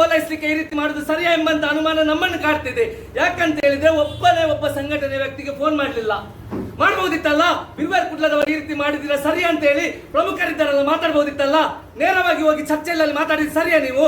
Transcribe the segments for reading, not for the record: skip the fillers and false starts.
ಓಲೈಸಲಿಕ್ಕೆ ಈ ರೀತಿ ಮಾಡುದು ಸರಿಯಾ ಎಂಬಂತ ಅನುಮಾನ ನಮ್ಮನ್ನು ಕಾಡ್ತಿದೆ. ಯಾಕಂತ ಹೇಳಿದ್ರೆ ಒಬ್ಬ ಸಂಘಟನೆ ವ್ಯಕ್ತಿಗೆ ಫೋನ್ ಮಾಡಲಿಲ್ಲ, ಮಾಡಬಹುದಿತ್ತಲ್ಲ. ಬಿರ್ಬರ್ ಕುಡ್ಲದವರು ಈ ರೀತಿ ಮಾಡಿದಿರ ಸರಿ ಅಂತ ಹೇಳಿ ಪ್ರಮುಖರಿದ್ದಾರಲ್ಲ ಮಾತಾಡಬಹುದಿತ್ತಲ್ಲ. ನೇರವಾಗಿ ಹೋಗಿ ಚರ್ಚೆಯಲ್ಲಿ ಮಾತಾಡಿದ್ರೆ ಸರಿಯಾ? ನೀವು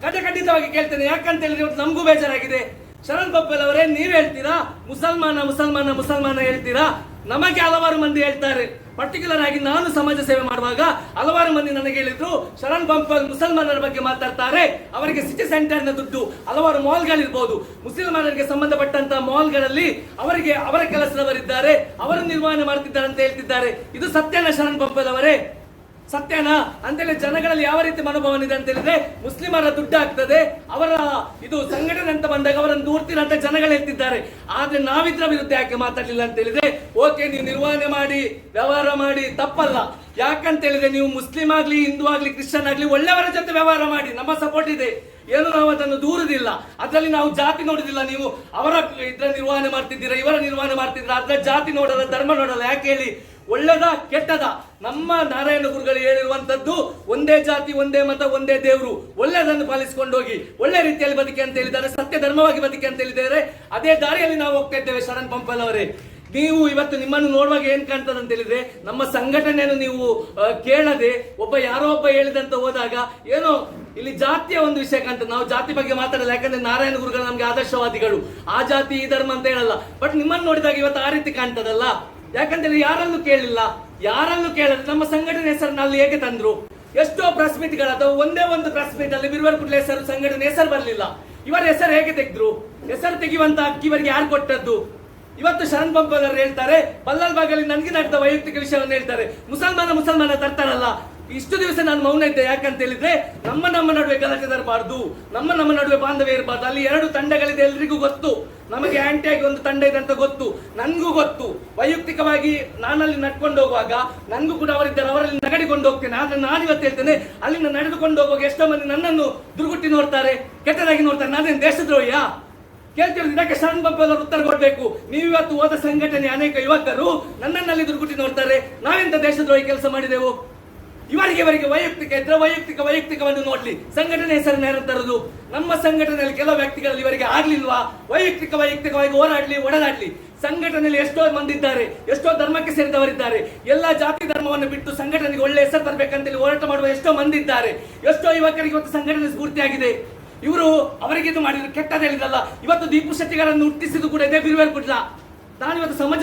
ಖಂಡಿತವಾಗಿ ಕೇಳ್ತೇನೆ. ಯಾಕಂತ ಹೇಳಿದ್ರೆ ಇವತ್ತು ನಮಗೂ ಬೇಜಾರಾಗಿದೆ. ಶರಣ್ ಬೊಪ್ಪಲ್ ಅವರೇ, ನೀವ್ ಹೇಳ್ತೀರಾ ಮುಸಲ್ಮಾನ ಹೇಳ್ತೀರಾ. ನಮಗೆ ಹಲವಾರು ಮಂದಿ ಹೇಳ್ತಾರೆ, ಪರ್ಟಿಕ್ಯುಲರ್ ಆಗಿ ನಾನು ಸಮಾಜ ಸೇವೆ ಮಾಡುವಾಗ ಹಲವಾರು ಮಂದಿ ನನಗೆ ಹೇಳಿದ್ರು, ಶರಣ್ ಬೊಪ್ಪಲ್ ಮುಸಲ್ಮಾನರ ಬಗ್ಗೆ ಮಾತಾಡ್ತಾರೆ, ಅವರಿಗೆ ಸಿಟಿ ಸೆಂಟರ್ ನ ದುಡ್ಡು ಹಲವಾರು ಮಾಲ್ಗಳಿರ್ಬೋದು, ಮುಸಲ್ಮಾನರಿಗೆ ಸಂಬಂಧಪಟ್ಟಂತಹ ಮಾಲ್ಗಳಲ್ಲಿ ಅವರಿಗೆ ಅವರ ಕೆಲಸದವರಿದ್ದಾರೆ, ಅವರು ನಿರ್ವಹಣೆ ಮಾಡ್ತಿದ್ದಾರೆ ಅಂತ ಹೇಳ್ತಿದ್ದಾರೆ. ಇದು ಸತ್ಯನಾ ಶರಣ್ ಬೊಪ್ಪಲ್ ಅವರೇ? ಸತ್ಯನಾ ಅಂತೇಳಿ ಜನಗಳಲ್ಲಿ ಯಾವ ರೀತಿ ಮನೋಭಾವನೆ ಇದೆ ಅಂತ ಹೇಳಿದ್ರೆ, ಮುಸ್ಲಿಮರ ದುಡ್ಡು ಆಗ್ತದೆ, ಅವರ ಇದು ಸಂಘಟನೆ ಅಂತ ಬಂದಾಗ ಅವರನ್ನು ದೂರ್ತೀರ ಅಂತ ಜನಗಳು ಹೇಳ್ತಿದ್ದಾರೆ. ಆದ್ರೆ ನಾವಿದ್ರ ವಿರುದ್ಧ ಯಾಕೆ ಮಾತಾಡಲಿಲ್ಲ ಅಂತ ಹೇಳಿದ್ರೆ, ಓಕೆ ನೀವು ನಿರ್ವಹಣೆ ಮಾಡಿ ವ್ಯವಹಾರ ಮಾಡಿ ತಪ್ಪಲ್ಲ. ಯಾಕಂತ ಹೇಳಿದ್ರೆ ನೀವು ಮುಸ್ಲಿಂ ಆಗ್ಲಿ ಹಿಂದೂ ಆಗ್ಲಿ ಕ್ರಿಶ್ಚಿಯನ್ ಆಗ್ಲಿ ಒಳ್ಳೆಯವರ ಜೊತೆ ವ್ಯವಹಾರ ಮಾಡಿ, ನಮ್ಮ ಸಪೋರ್ಟ್ ಇದೆ, ಏನು ನಾವು ಅದನ್ನು ದೂರುದಿಲ್ಲ. ಅದರಲ್ಲಿ ನಾವು ಜಾತಿ ನೋಡುದಿಲ್ಲ. ನೀವು ಅವರ ಇದ್ರ ನಿರ್ವಹಣೆ ಮಾಡ್ತಿದ್ದೀರಾ, ಇವರ ನಿರ್ವಹಣೆ ಮಾಡ್ತಿದ್ದೀರಾ, ಅದ್ರ ಜಾತಿ ನೋಡಲ್ಲ, ಧರ್ಮ ನೋಡಲ್ಲ. ಯಾಕೆ ಹೇಳಿ? ಒಳ್ಳೆದ ಕೆಟ್ಟದ? ನಮ್ಮ ನಾರಾಯಣ ಗುರುಗಳು ಹೇಳಿರುವಂತದ್ದು ಒಂದೇ ಜಾತಿ ಒಂದೇ ಮತ ಒಂದೇ ದೇವರು, ಒಳ್ಳೆದನ್ನು ಪಾಲಿಸಿಕೊಂಡು ಹೋಗಿ ಒಳ್ಳೆ ರೀತಿಯಲ್ಲಿ ಬದುಕಿ ಅಂತ ಹೇಳಿದ್ದಾರೆ, ಸತ್ಯ ಧರ್ಮವಾಗಿ ಬದುಕಿ ಅಂತ ಹೇಳಿದ್ದಾರೆ. ಅದೇ ದಾರಿಯಲ್ಲಿ ನಾವು ಹೋಗ್ತಾ ಇದ್ದೇವೆ. ಶರಣ್ ಬೊಪ್ಪಲ್ ಅವರೇ, ನೀವು ಇವತ್ತು ನಿಮ್ಮನ್ನು ನೋಡುವಾಗ ಏನ್ ಕಾಣ್ತದೆ ಅಂತ ಹೇಳಿದ್ರೆ, ನಮ್ಮ ಸಂಘಟನೆಯನ್ನು ನೀವು ಕೇಳದೆ ಯಾರೋ ಒಬ್ಬ ಹೇಳಿದಂತ ಹೋದಾಗ ಏನೋ ಇಲ್ಲಿ ಜಾತಿಯ ಒಂದು ವಿಷಯ ಕಾಣ್ತದೆ. ನಾವು ಜಾತಿ ಬಗ್ಗೆ ಮಾತಾಡಲ್ಲ, ಯಾಕಂದ್ರೆ ನಾರಾಯಣ ಗುರುಗಳು ನಮ್ಗೆ ಆದರ್ಶವಾದಿಗಳು, ಆ ಜಾತಿ ಈ ಧರ್ಮ ಅಂತ ಹೇಳಲ್ಲ. ಬಟ್ ನಿಮ್ಮನ್ನು ನೋಡಿದಾಗ ಇವತ್ತು ಆ ರೀತಿ ಕಾಣ್ತದಲ್ಲ. ಯಾಕಂದ್ರೆ ಯಾರನ್ನು ಕೇಳಿಲ್ಲ, ಯಾರನ್ನು ಕೇಳದೆ ನಮ್ಮ ಸಂಘಟನೆ ಹೆಸರನ್ನ ಅಲ್ಲಿ ಹೇಗೆ ತಂದ್ರು? ಎಷ್ಟೋ ಪ್ರೆಸ್ ಮೀಟ್ ಗಳಾದವು, ಒಂದೇ ಒಂದು ಪ್ರೆಸ್ ಮೀಟ್ ಅಲ್ಲಿ ಬಿರ್ಬರ್ ಕುಡ್ಲ ಹೆಸರು ಸಂಘಟನೆ ಹೆಸರು ಬರಲಿಲ್ಲ. ಇವರ ಹೆಸರು ಹೇಗೆ ತೆಗೆದ್ರು? ಹೆಸರು ತೆಗೆಯುವಂತ ಹಕ್ಕಿ ಇವರಿಗೆ ಯಾರು ಕೊಟ್ಟದ್ದು? ಇವತ್ತು ಶರಣ್ ಬೊಪ್ಪಲ್ ಅವರು ಹೇಳ್ತಾರೆ, ಬಲ್ಲಲ್ ಬಾಗಲ್ಲಿ ನನಗೆ ನಡೆದ ವೈಯಕ್ತಿಕ ವಿಷಯವನ್ನು ಹೇಳ್ತಾರೆ, ಮುಸಲ್ಮಾನ ತರ್ತಾರಲ್ಲ. ಇಷ್ಟು ದಿವಸ ನಾನು ಮೌನ ಇದ್ದೆ. ಯಾಕಂತ ಹೇಳಿದ್ರೆ ನಮ್ಮ ನಡುವೆ ಗಲಾಟೆ ತರಬಾರ್ದು, ನಮ್ಮ ನಡುವೆ ಬಾಂಧವ್ಯ ಇರಬಾರ್ದು. ಅಲ್ಲಿ ಎರಡು ತಂಡಗಳಿದೆ, ಎಲ್ರಿಗೂ ಗೊತ್ತು. ನಮಗೆ ಆಂಟಿಯಾಗಿ ಒಂದು ತಂಡ ಇದೆ ಅಂತ ಗೊತ್ತು, ನನ್ಗೂ ಗೊತ್ತು. ವೈಯಕ್ತಿಕವಾಗಿ ನಾನಲ್ಲಿ ನಡ್ಕೊಂಡು ಹೋಗುವಾಗ ನನ್ಗೂ ಕೂಡ ಅವರಿದ್ದಾರೆ, ಅವರಲ್ಲಿ ನಗಡಿಕೊಂಡು ಹೋಗ್ತೇನೆ. ಆದ್ರೆ ನಾನು ಇವತ್ತು ಹೇಳ್ತೇನೆ, ಅಲ್ಲಿಂದ ನಡೆದುಕೊಂಡು ಹೋಗುವಾಗ ಎಷ್ಟೋ ಮಂದಿ ನನ್ನನ್ನು ದುರ್ಗುಟ್ಟಿ ನೋಡ್ತಾರೆ, ಕೆಟ್ಟದಾಗಿ ನೋಡ್ತಾರೆ. ನಾನೇನು ದೇಶದ್ರೋಹಿಯಾ? ಕೇಳ್ತಿರೋದು ಇದಕ್ಕೆ ಶರಣ್ ಬೊಪ್ಪಲ್ ಅವರು ಉತ್ತರ ಕೊಡ್ಬೇಕು. ನೀವಿವತ್ತು ಹೋದ ಸಂಘಟನೆ ಅನೇಕ ಯುವಕರು ನನ್ನಲ್ಲಿ ದುರ್ಗುಟ್ಟಿ ನೋಡ್ತಾರೆ. ನಾವೆಂತ ದೇಶದ್ರೋಹಿ ಕೆಲಸ ಮಾಡಿದೆವು? ಇವರಿಗೆ ವೈಯಕ್ತಿಕ ಇದ್ರೆ ವೈಯಕ್ತಿಕವನ್ನು ನೋಡ್ಲಿ, ಸಂಘಟನೆ ಹೆಸರನ್ನ ಯಾರು ತರುದು? ನಮ್ಮ ಸಂಘಟನೆಯಲ್ಲಿ ಕೆಲವು ವ್ಯಕ್ತಿಗಳಲ್ಲಿ ಇವರಿಗೆ ಆಗ್ಲಿಲ್ವಾ? ವೈಯಕ್ತಿಕವಾಗಿ ಹೋರಾಡ್ಲಿ, ಒಡನಾಡ್ಲಿ. ಸಂಘಟನೆಯಲ್ಲಿ ಎಷ್ಟೋ ಮಂದಿ ಇದ್ದಾರೆ, ಎಷ್ಟೋ ಧರ್ಮಕ್ಕೆ ಸೇರಿದವರಿದ್ದಾರೆ. ಎಲ್ಲ ಜಾತಿ ಧರ್ಮವನ್ನು ಬಿಟ್ಟು ಸಂಘಟನೆಗೆ ಒಳ್ಳೆ ಹೆಸರು ತರಬೇಕಂತೇಳಿ ಹೋರಾಟ ಮಾಡುವ ಎಷ್ಟೋ ಮಂದಿ ಇದ್ದಾರೆ. ಎಷ್ಟೋ ಯುವಕರಿಗೆ ಇವತ್ತು ಸಂಘಟನೆ ಸ್ಫೂರ್ತಿಯಾಗಿದೆ. ಇವರು ಅವರಿಗೆ ಇದು ಮಾಡಿದ್ರು ಕೆಟ್ಟದ ಹೇಳಿದಲ್ಲ. ಇವತ್ತು ದೀಪು ಶೆಟ್ಟಿಗಾರನ್ನು ಹುಟ್ಟಿಸಿದ್ದು ಕೂಡ ಇದೇ ಬಿರ್ಬರ್ ಕುಡ್ಲ. ನಾನು ಇವತ್ತು ಸಮಾಜ